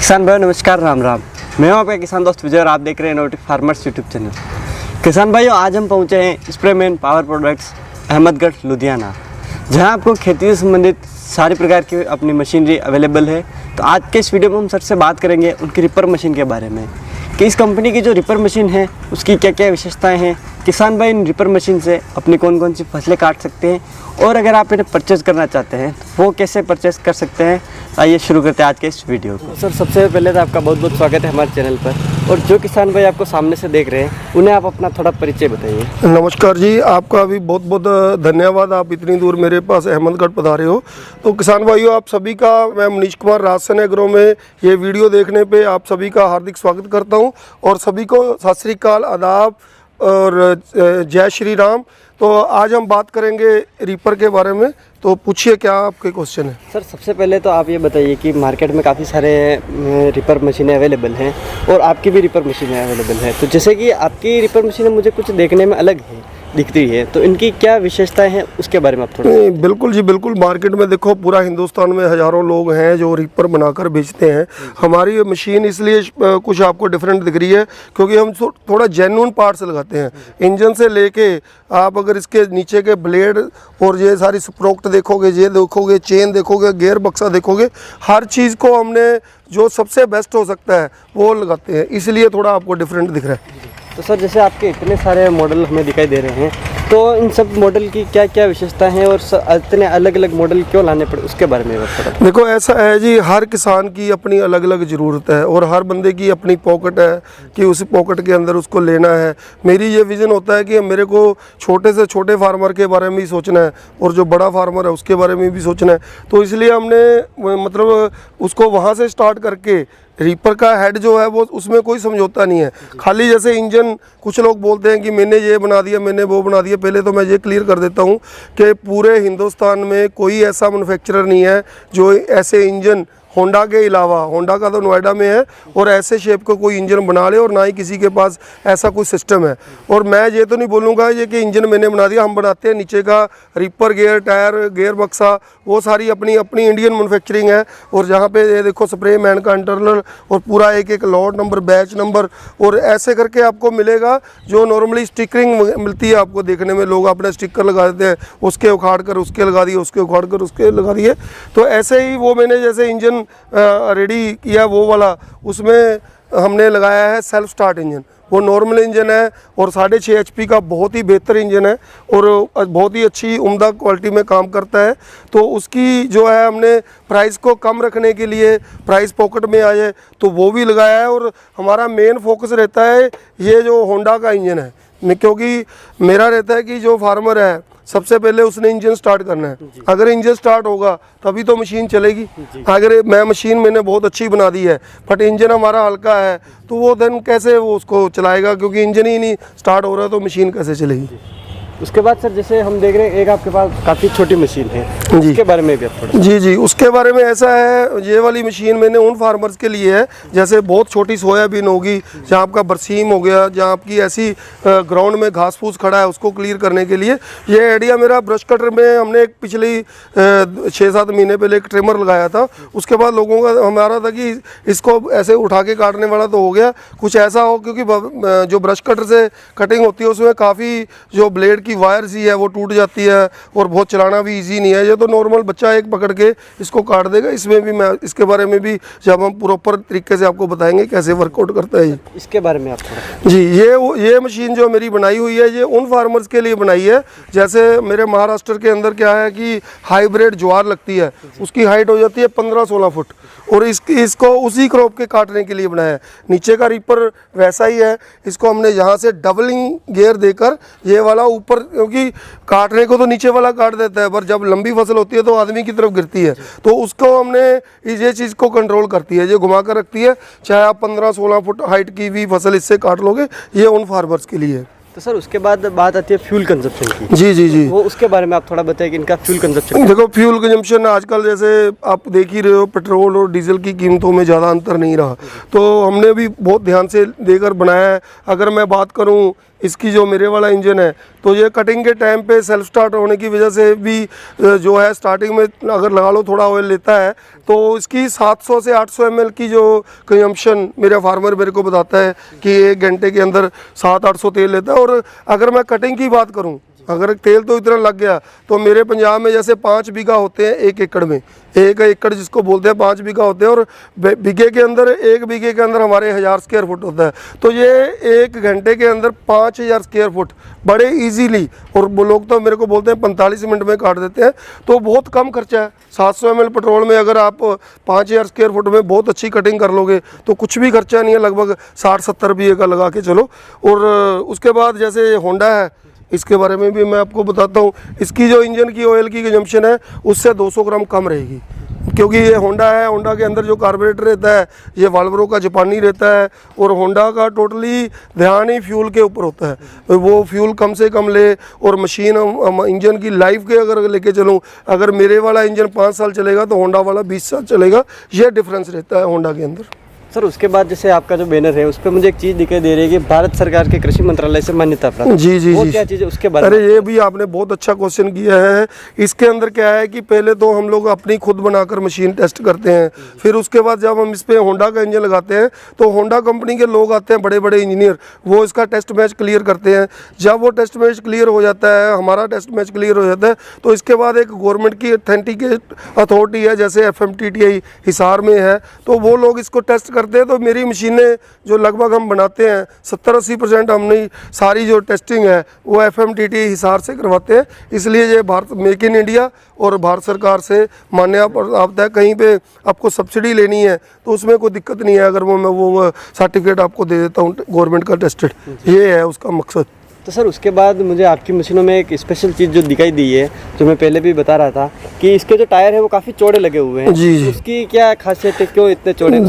किसान भाई नमस्कार, राम राम। मैं हूं आपका किसान दोस्त विजय और आप देख रहे हैं इनोवेटिव फार्मर्स यूट्यूब चैनल। किसान भाइयों, आज हम पहुंचे हैं स्प्रेमैन पावर प्रोडक्ट्स अहमदगढ़ लुधियाना, जहां आपको खेती से संबंधित सारी प्रकार की अपनी मशीनरी अवेलेबल है। तो आज के इस वीडियो में हम सर से बात करेंगे उनकी रिपर मशीन के बारे में कि इस कंपनी की जो रिपर मशीन है उसकी क्या क्या विशेषताएँ हैं, किसान भाई इन रिपर मशीन से अपनी कौन कौन सी फसलें काट सकते हैं, और अगर आप इन्हें परचेज़ करना चाहते हैं तो वो कैसे परचेज़ कर सकते हैं। आइए शुरू करते हैं आज के इस वीडियो को। सर सबसे पहले तो आपका बहुत बहुत स्वागत है हमारे चैनल पर, और जो किसान भाई आपको सामने से देख रहे हैं उन्हें आप अपना थोड़ा परिचय बताइए। नमस्कार जी, आपका भी बहुत बहुत धन्यवाद, आप इतनी दूर मेरे पास अहमदगढ़ पधारे हो। तो किसान भाइयों, आप सभी का मैं मनीष कुमार राजसन एग्रो में ये वीडियो देखने पे आप सभी का हार्दिक स्वागत करता हूँ, और सभी को सत श्री अकाल, आदाब और जय श्री राम। तो आज हम बात करेंगे रीपर के बारे में, तो पूछिए क्या आपके क्वेश्चन है। सर सबसे पहले तो आप ये बताइए कि मार्केट में काफ़ी सारे रिपर मशीनें अवेलेबल हैं और आपकी भी रिपर मशीनें अवेलेबल हैं। तो जैसे कि आपकी रिपर मशीनें मुझे कुछ देखने में अलग है दिखती है, तो इनकी क्या विशेषताएं हैं उसके बारे में आप थोड़ा। बिल्कुल जी बिल्कुल, मार्केट में देखो पूरा हिंदुस्तान में हज़ारों लोग हैं जो रिपर बनाकर बेचते हैं। हमारी मशीन इसलिए कुछ आपको डिफरेंट दिख रही है क्योंकि हम थोड़ा जेन्युइन पार्ट्स लगाते हैं। इंजन से लेके आप अगर इसके नीचे के ब्लेड और ये सारी स्प्रोक्ट देखोगे, ये देखोगे, चेन देखोगे, गियर बक्सा देखोगे, हर चीज़ को हमने जो सबसे बेस्ट हो सकता है वो लगाते हैं, इसलिए थोड़ा आपको डिफरेंट दिख रहा है। तो सर जैसे आपके इतने सारे मॉडल हमें दिखाई दे रहे हैं, तो इन सब मॉडल की क्या क्या विशेषताएं हैं और इतने अलग अलग मॉडल क्यों लाने पड़े उसके बारे में बताइए। देखो ऐसा है जी, हर किसान की अपनी अलग अलग ज़रूरत है और हर बंदे की अपनी पॉकेट है कि उस पॉकेट के अंदर उसको लेना है। मेरी ये विज़न होता है कि मेरे को छोटे से छोटे फार्मर के बारे में भी सोचना है और जो बड़ा फार्मर है उसके बारे में भी सोचना है। तो इसलिए हमने मतलब उसको वहाँ से स्टार्ट करके रीपर का हेड जो है वो उसमें कोई समझौता नहीं है। खाली जैसे इंजन कुछ लोग बोलते हैं कि मैंने ये बना दिया, मैंने वो बना दिया। पहले तो मैं ये क्लियर कर देता हूँ कि पूरे हिंदुस्तान में कोई ऐसा मैन्युफैक्चरर नहीं है जो ऐसे इंजन होंडा के अलावा, होंडा का तो नोएडा में है, और ऐसे शेप का कोई इंजन बना ले, और ना ही किसी के पास ऐसा कोई सिस्टम है। और मैं ये तो नहीं बोलूँगा ये कि इंजन मैंने बना दिया, हम बनाते हैं नीचे का रिपर, गियर, टायर, गियर बक्सा, वो सारी अपनी अपनी इंडियन मैन्युफैक्चरिंग है। और जहाँ पे ये देखो स्प्रे मैन का इंटरनल और पूरा एक एक लॉट नंबर, बैच नंबर, और ऐसे करके आपको मिलेगा। जो नॉर्मली स्टिकरिंग मिलती है आपको देखने में, लोग अपने स्टिकर लगा देते हैं, उसके उखाड़ कर उसके लगा दिए, उसके उखाड़ कर उसके लगा दिए। तो ऐसे ही वो मैंने जैसे इंजन रेडी किया वो वाला, उसमें हमने लगाया है सेल्फ स्टार्ट इंजन। वो नॉर्मल इंजन है और 6.5 HP का बहुत ही बेहतर इंजन है और बहुत ही अच्छी उम्दा क्वालिटी में काम करता है। तो उसकी जो है हमने प्राइस को कम रखने के लिए, प्राइस पॉकेट में आ जाए, तो वो भी लगाया है। और हमारा मेन फोकस रहता है ये जो होंडा का इंजन है, क्योंकि मेरा रहता है कि जो फार्मर है सबसे पहले उसने इंजन स्टार्ट करना है। अगर इंजन स्टार्ट होगा तभी तो मशीन चलेगी। अगर मैंने बहुत अच्छी बना दी है बट इंजन हमारा हल्का है, तो वो देन कैसे वो उसको चलाएगा, क्योंकि इंजन ही नहीं स्टार्ट हो रहा तो मशीन कैसे चलेगी। उसके बाद सर जैसे हम देख रहे हैं एक आपके पास काफ़ी छोटी मशीन है, उसके बारे में भी आप थोड़ा। जी, उसके बारे में ऐसा है, ये वाली मशीन मैंने उन फार्मर्स के लिए है जैसे बहुत छोटी सोयाबीन होगी, जहाँ आपका बरसीम हो गया, जहाँ आपकी ऐसी ग्राउंड में घास फूस खड़ा है उसको क्लियर करने के लिए। ये आइडिया मेरा ब्रश कटर में हमने एक पिछली 6-7 महीने पहले एक ट्रिमर लगाया था। उसके बाद लोगों का हमारा था कि इसको ऐसे उठा के काटने वाला तो हो गया, कुछ ऐसा हो, क्योंकि जो ब्रश कटर से कटिंग होती है उसमें काफ़ी जो ब्लेड की वायर सी है वो टूट जाती है और बहुत चलाना भी इजी नहीं है। ये तो नॉर्मल बच्चा एक पकड़ के इसको काट देगा। इसमें भी मैं इसके बारे में भी जब हम प्रॉपर तरीके से आपको बताएंगे कैसे वर्कआउट करता है। इसके बारे में आप थोड़ा। जी, ये मशीन जो मेरी बनाई हुई है ये उन फार्मर्स के लिए बनाई है, जैसे मेरे महाराष्ट्र के अंदर क्या है कि हाइब्रिड ज्वार लगती है, उसकी हाइट हो जाती है 15-16 फुट, और इसको उसी क्रॉप के काटने के लिए बनाया है। नीचे का रीपर वैसा ही है, इसको हमने यहाँ से डबलिंग गियर देकर ये वाला ऊपर, क्योंकि काटने को तो नीचे वाला काट देता है पर जब लंबी फसल होती है तो आदमी की तरफ गिरती है, तो उसको हमने ये चीज़ को कंट्रोल करती है, ये घुमा कर रखती है। चाहे आप 15-16 फुट हाइट की भी फसल इससे काट लोगे, ये उन फार्मर्स के लिए है। तो सर उसके बाद बात आती है फ्यूल कंजप्शन की। जी, वो उसके बारे में आप थोड़ा बताइए कि इनका फ्यूल कंजप्शन। देखो फ्यूल कंजप्शन आजकल जैसे आप देख ही रहे हो, पेट्रोल और डीजल की कीमतों में ज़्यादा अंतर नहीं रहा, तो हमने भी बहुत ध्यान से देकर बनाया है। अगर मैं बात करूं इसकी जो मेरे वाला इंजन है, तो ये कटिंग के टाइम पे सेल्फ स्टार्ट होने की वजह से भी जो है स्टार्टिंग में अगर लगा लो थोड़ा ऑयल लेता है, तो इसकी 700 से 800 ml की जो कंजम्पशन मेरा फार्मर मेरे को बताता है कि 1 घंटे के अंदर 700-800 तेल लेता है। और अगर मैं कटिंग की बात करूं, अगर तेल तो इतना लग गया तो मेरे पंजाब में जैसे 5 बीघा होते हैं 1 एकड़ में, 1 एकड़ जिसको बोलते हैं 5 बीघा होते हैं, और बीघे के अंदर 1 बीघे के अंदर हमारे 1000 स्क्वायर फुट होता है। तो ये 1 घंटे के अंदर 5000 स्क्वायर फुट बड़े इजीली, और वो लोग तो मेरे को बोलते हैं 45 मिनट में काट देते हैं। तो बहुत कम खर्चा है। 700 ml पेट्रोल में अगर आप 5000 स्क्वायर फुट में बहुत अच्छी कटिंग कर लोगे तो कुछ भी खर्चा नहीं है, लगभग 60-70 रुपये का लगा के चलो। और उसके बाद जैसे होंडा है, इसके बारे में भी मैं आपको बताता हूँ। इसकी जो इंजन की ऑयल की कंजम्पशन है उससे 200 ग्राम कम रहेगी, क्योंकि ये होंडा है। होंडा के अंदर जो कार्बोरेटर रहता है ये वाल्वरो का जापानी रहता है, और होंडा का टोटली ध्यान ही फ्यूल के ऊपर होता है। वो फ्यूल कम से कम ले, और मशीन इंजन की लाइफ के अगर लेके चलूँ, अगर मेरे वाला इंजन 5 साल चलेगा तो होंडा वाला 20 साल चलेगा। ये डिफरेंस रहता है होंडा के अंदर। सर उसके बाद जैसे आपका जो बैनर है उस पर मुझे एक चीज़ दिखाई दे रही है कि भारत सरकार के कृषि मंत्रालय से मान्यता प्राप्त। जी जी वो जी। क्या चीज़ है उसके बारे अरे में? ये भी आपने बहुत अच्छा क्वेश्चन किया है। इसके अंदर क्या है कि पहले तो हम लोग अपनी खुद बनाकर मशीन टेस्ट करते हैं, फिर उसके बाद जब हम इस पर होंडा का इंजन लगाते हैं तो होंडा कंपनी के लोग आते हैं, बड़े बड़े इंजीनियर, वो इसका टेस्ट मैच क्लियर करते हैं। जब वो टेस्ट मैच क्लियर हो जाता है, हमारा टेस्ट मैच क्लियर हो जाता है, तो इसके बाद एक गवर्नमेंट की ऑथेंटिकेट अथॉरिटी है, जैसे FMTTI हिसार में है, तो वो लोग इसको टेस्ट करते हैं। तो मेरी मशीनें जो लगभग हम बनाते हैं 70-80% हमने सारी जो टेस्टिंग है वो FMTTI हिसार से करवाते हैं। इसलिए ये भारत मेक इन इंडिया और भारत सरकार से मान्यता प्राप्त है। कहीं पे आपको सब्सिडी लेनी है तो उसमें कोई दिक्कत नहीं है, अगर मैं वो सर्टिफिकेट आपको दे देता हूँ गवर्नमेंट का टेस्टेड। ये है उसका मकसद। तो सर उसके बाद मुझे आपकी मशीनों में एक स्पेशल चीज़ जो दिखाई दी है, जो मैं पहले भी बता रहा था कि इसके जो टायर है वो काफ़ी चौड़े लगे हुए हैं। जी जी। उसकी क्या खासियत है, क्यों इतने चौड़े?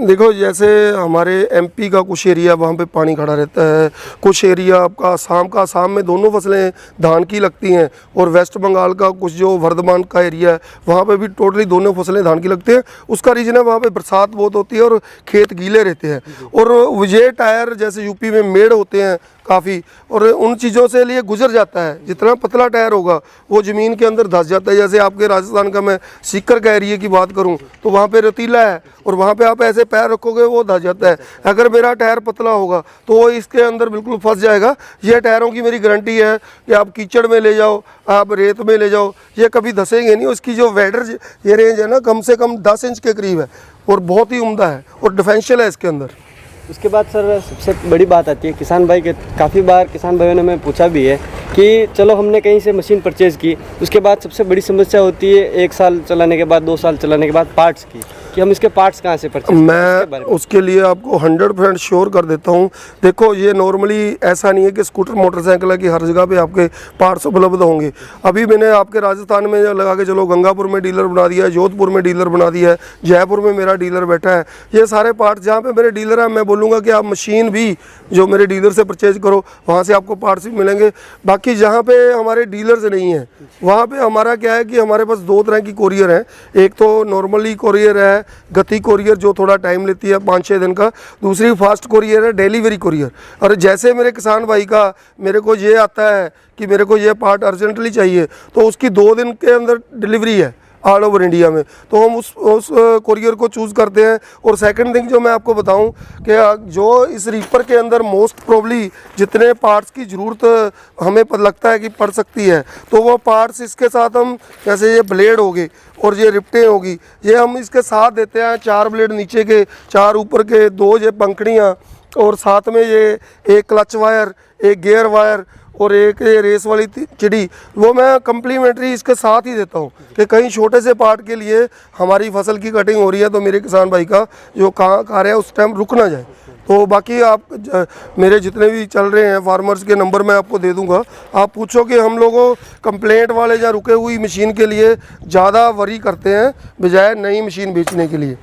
देखो जैसे हमारे MP का कुछ एरिया वहाँ पे पानी खड़ा रहता है, कुछ एरिया आपका आसाम में दोनों फसलें धान की लगती हैं, और वेस्ट बंगाल का कुछ जो वर्धमान का एरिया है वहाँ पे भी टोटली दोनों फसलें धान की लगती हैं। उसका रीज़न है वहाँ पे बरसात बहुत होती है और खेत गीले रहते हैं, और ये टायर जैसे UP में मेड़ होते हैं काफ़ी, और उन चीज़ों से लिए गुजर जाता है। जितना पतला टायर होगा वो ज़मीन के अंदर धंस जाता है। जैसे आपके राजस्थान का मैं सीकर का एरिया की बात करूं तो वहाँ पे रेतीला है, और वहाँ पे आप ऐसे पैर रखोगे वो धंस जाता है। अगर मेरा टायर पतला होगा तो वो इसके अंदर बिल्कुल फंस जाएगा। ये टायरों की मेरी गारंटी है कि आप कीचड़ में ले जाओ, आप रेत में ले जाओ, ये कभी धंसेंगे नहीं। उसकी जो वेडर ये रेंज है ना, कम से कम 10 इंच के करीब है, और बहुत ही उम्दा है, और डिफेंशियल है इसके अंदर। उसके बाद सर सबसे बड़ी बात आती है किसान भाई के, काफ़ी बार किसान भाइयों ने हमें पूछा भी है कि चलो हमने कहीं से मशीन परचेज़ की, उसके बाद सबसे बड़ी समस्या होती है 1 साल चलाने के बाद, 2 साल चलाने के बाद पार्ट्स की, कि हम इसके पार्ट्स कहाँ से परचेज? मैं उसके लिए आपको 100% श्योर कर देता हूँ। देखो ये नॉर्मली ऐसा नहीं है कि स्कूटर मोटरसाइकिल है कि हर जगह पे आपके पार्ट्स उपलब्ध होंगे। अभी मैंने आपके राजस्थान में लगा के चलो गंगापुर में डीलर बना दिया है, जोधपुर में डीलर बना दिया है, जयपुर में मेरा डीलर बैठा है। ये सारे पार्ट्स जहाँ पे मेरे डीलर हैं, मैं बोलूँगा कि आप मशीन भी जो मेरे डीलर से परचेज करो, वहाँ से आपको पार्ट्स भी मिलेंगे। बाकी जहाँ पे हमारे डीलर्स नहीं हैं वहाँ पे हमारा क्या है कि हमारे पास 2 तरह की कोरियर है। एक तो नॉर्मली कोरियर है, गति कोरियर, जो थोड़ा टाइम लेती है 5-6 दिन का। दूसरी फास्ट कोरियर है, डिलीवरी कोरियर। और जैसे मेरे किसान भाई का मेरे को ये आता है कि मेरे को ये पार्ट अर्जेंटली चाहिए, तो उसकी 2 दिन के अंदर डिलीवरी है ऑल ओवर इंडिया में, तो हम उस कोरियर को चूज़ करते हैं। और सेकंड थिंग जो मैं आपको बताऊं कि जो इस रीपर के अंदर मोस्ट प्रोबली जितने पार्ट्स की ज़रूरत हमें लगता है कि पड़ सकती है, तो वो पार्ट्स इसके साथ हम, जैसे ये ब्लेड होगी और ये रिप्टें होगी, ये हम इसके साथ देते हैं। 4 ब्लेड नीचे के, 4 ऊपर के, 2 ये पंखड़ियाँ, और साथ में ये एक क्लच वायर, एक गियर वायर, और एक ये रेस वाली चिड़ी, वो मैं कम्प्लीमेंट्री इसके साथ ही देता हूँ कि कहीं छोटे से पार्ट के लिए हमारी फसल की कटिंग हो रही है तो मेरे किसान भाई का जो कार्य है उस टाइम रुक ना जाए। तो बाकी आप मेरे जितने भी चल रहे हैं फार्मर्स के नंबर मैं आपको दे दूंगा। आप पूछो कि हम लोगों कंप्लेंट वाले या रुके हुई मशीन के लिए ज़्यादा वरी करते हैं बजाय नई मशीन बेचने के लिए।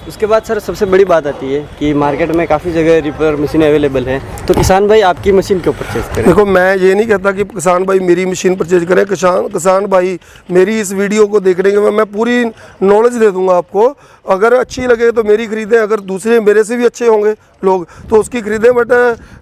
उसके बाद सर सबसे बड़ी बात आती है कि मार्केट में काफ़ी जगह रिपेयर मशीनें अवेलेबल हैं, तो किसान भाई आपकी मशीन क्यों परचेज करें? देखो, मैं ये नहीं कहता कि किसान भाई मेरी मशीन परचेज करें। किसान भाई मेरी इस वीडियो को देखने के बाद मैं पूरी नॉलेज दे दूंगा आपको। अगर अच्छी लगे तो मेरी खरीदें, अगर दूसरे मेरे से भी अच्छे होंगे लोग तो उसकी खरीदें। बट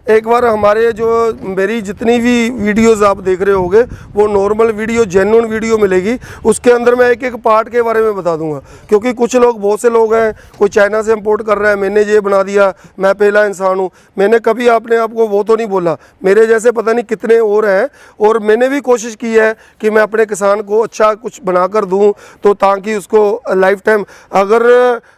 एक बार हमारे जो मेरी जितनी भी वीडियोस आप देख रहे होगे वो नॉर्मल वीडियो, जेन्युइन वीडियो मिलेगी। उसके अंदर मैं एक एक पार्ट के बारे में बता दूंगा, क्योंकि कुछ लोग, बहुत से लोग हैं, कोई चाइना से इंपोर्ट कर रहा है, मैंने ये बना दिया, मैं पहला इंसान हूँ। मैंने कभी अपने आप को वो तो नहीं बोला, मेरे जैसे पता नहीं कितने और हैं। और मैंने भी कोशिश की है कि मैं अपने किसान को अच्छा कुछ बनाकर दूं, तो ताकि उसको लाइफ टाइम, अगर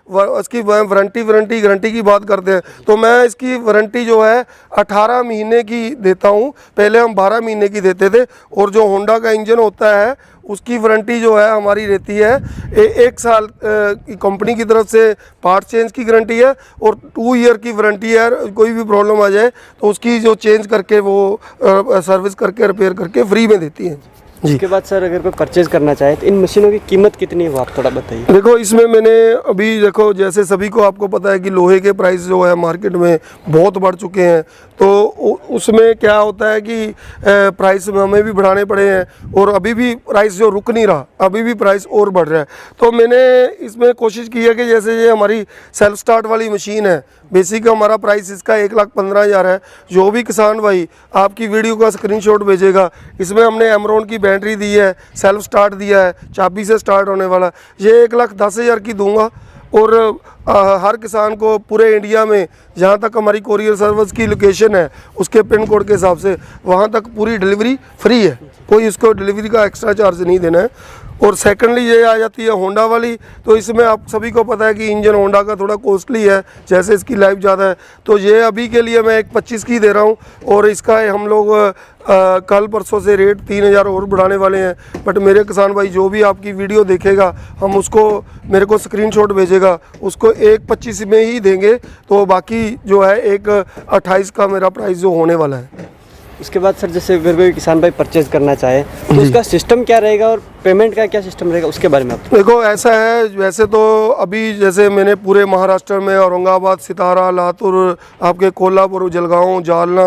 उसकी गारंटी की बात करते हैं तो मैं इसकी वारंटी जो है 18 महीने की देता हूं। पहले हम 12 महीने की देते थे। और जो होंडा का इंजन होता है उसकी वारंटी जो है हमारी रहती है 1 साल की कंपनी की तरफ से पार्ट चेंज की गारंटी है, और 2 ईयर की वारंटी है। कोई भी प्रॉब्लम आ जाए तो उसकी जो चेंज करके वो सर्विस करके रिपेयर करके फ्री में देती है जी। उसके बाद सर अगर कोई परचेज करना चाहे तो इन मशीनों की कीमत कितनी है वो आप थोड़ा बताइए। देखो, इसमें मैंने अभी, देखो जैसे सभी को आपको पता है कि लोहे के प्राइस जो है मार्केट में बहुत बढ़ चुके हैं, तो उसमें क्या होता है कि प्राइस हमें भी बढ़ाने पड़े हैं, और अभी भी प्राइस जो रुक नहीं रहा, अभी भी प्राइस और बढ़ रहा है। तो मैंने इसमें कोशिश की है कि जैसे ये हमारी सेल्फ स्टार्ट वाली मशीन है, बेसिक हमारा प्राइस इसका 1,15,000 है। जो भी किसान भाई आपकी वीडियो का स्क्रीनशॉट भेजेगा, इसमें हमने एमरॉन की बैटरी दी है, सेल्फ स्टार्ट दिया है, चाबी से स्टार्ट होने वाला, ये 1,10,000 की दूंगा। और हर किसान को पूरे इंडिया में जहाँ तक हमारी कोरियर सर्विस की लोकेशन है उसके पिन कोड के हिसाब से वहाँ तक पूरी डिलीवरी फ्री है, कोई इसको डिलीवरी का एक्स्ट्रा चार्ज नहीं देना है। और सेकंडली ये आ जाती है होंडा वाली, तो इसमें आप सभी को पता है कि इंजन होंडा का थोड़ा कॉस्टली है, जैसे इसकी लाइफ ज़्यादा है, तो ये अभी के लिए मैं 1,25 की दे रहा हूँ। और इसका हम लोग कल परसों से रेट 3,000 और बढ़ाने वाले हैं। बट मेरे किसान भाई जो भी आपकी वीडियो देखेगा, हम उसको, मेरे को स्क्रीनशॉट भेजेगा, उसको 1,25 में ही देंगे। तो बाकी जो है 1,28 का मेरा प्राइस जो होने वाला है। उसके बाद सर जैसे अगर कोई किसान भाई परचेज करना चाहे तो उसका सिस्टम क्या रहेगा और पेमेंट का क्या सिस्टम रहेगा, उसके बारे में आप? देखो, ऐसा है, वैसे तो अभी जैसे मैंने पूरे महाराष्ट्र में औरंगाबाद, सितारा, लातूर, आपके कोल्हापुर, जलगांव, जालना,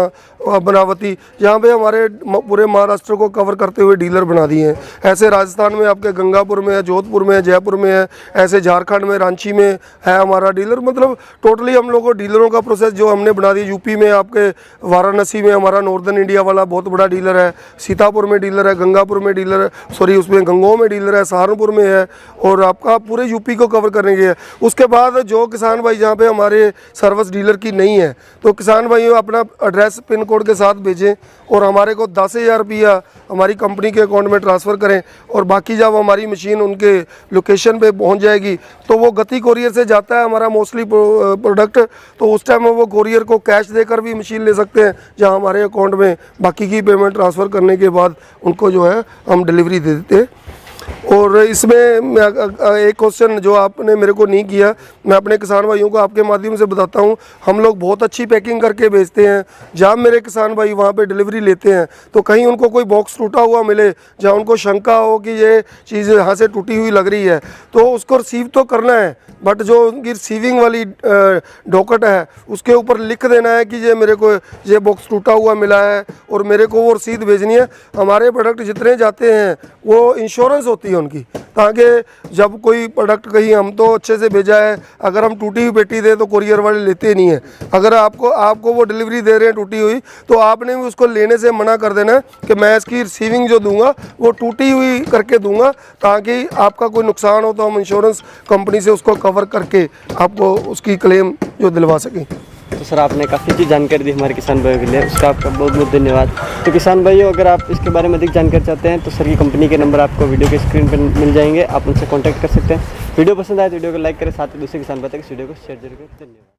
अमरावती, यहाँ पे हमारे पूरे महाराष्ट्र को कवर करते हुए डीलर बना दिए हैं। ऐसे राजस्थान में आपके गंगापुर में है, जोधपुर में है, जयपुर में है, ऐसे झारखंड में रांची में है हमारा डीलर। मतलब टोटली हम लोग को डीलरों का प्रोसेस जो हमने बना दिया। यूपी में आपके वाराणसी में हमारा नॉर्दर्न इंडिया वाला बहुत बड़ा डीलर है, सीतापुर में डीलर है, गंगापुर में डीलर है, सॉरी उसमें गंगोह में डीलर है, सहारनपुर में है, और आपका पूरे यूपी को कवर करने के है। उसके बाद जो किसान भाई जहाँ पे हमारे सर्विस डीलर की नहीं है, तो किसान भाई अपना एड्रेस पिन कोड के साथ भेजें और हमारे को 10,000 रुपया हमारी कंपनी के अकाउंट में ट्रांसफ़र करें। और बाकी जब हमारी मशीन उनके लोकेशन पे पहुंच जाएगी तो वो गति कोरियर से जाता है हमारा मोस्टली प्रोडक्ट, तो उस टाइम वो कोरियर को कैश देकर भी मशीन ले सकते हैं, जहां हमारे अकाउंट में बाकी की पेमेंट ट्रांसफ़र करने के बाद उनको जो है हम डिलीवरी दे देते हैं। और इसमें एक क्वेश्चन जो आपने मेरे को नहीं किया, मैं अपने किसान भाइयों को आपके माध्यम से बताता हूं। हम लोग बहुत अच्छी पैकिंग करके भेजते हैं। जब मेरे किसान भाई वहां पे डिलीवरी लेते हैं तो कहीं उनको कोई बॉक्स टूटा हुआ मिले, जहां उनको शंका हो कि ये चीज़ यहाँ से टूटी हुई लग रही है, तो उसको रिसीव तो करना है, बट जो उनकी रिसीविंग वाली डॉकेट है उसके ऊपर लिख देना है कि ये मेरे को ये बॉक्स टूटा हुआ मिला है और मेरे को वो रसीद भेजनी है। हमारे प्रोडक्ट जितने जाते हैं वो इंश्योरेंस होती है उनकी, ताकि जब कोई प्रोडक्ट कहीं हम तो अच्छे से भेजा है, अगर हम टूटी हुई पेटी दे तो कोरियर वाले लेते नहीं है। अगर आपको वो डिलीवरी दे रहे हैं टूटी हुई, तो आपने भी उसको लेने से मना कर देना कि मैं इसकी रिसीविंग जो दूंगा वो टूटी हुई करके दूंगा, ताकि आपका कोई नुकसान हो तो हम इंश्योरेंस कंपनी से उसको कवर करके आपको उसकी क्लेम जो दिलवा सकें। तो सर आपने काफ़ी अच्छी जानकारी दी हमारे किसान भाइयों के लिए, उसका आपका बहुत बहुत धन्यवाद। तो किसान भाइयों, अगर आप इसके बारे में अधिक जानकारी चाहते हैं तो सर की कंपनी के नंबर आपको वीडियो के स्क्रीन पर मिल जाएंगे, आप उनसे कॉन्टैक्ट कर सकते हैं। वीडियो पसंद आए तो वीडियो को लाइक करें, साथ ही दूसरे किसान भाई तक इस वीडियो को शेयर जरूर करें। धन्यवाद।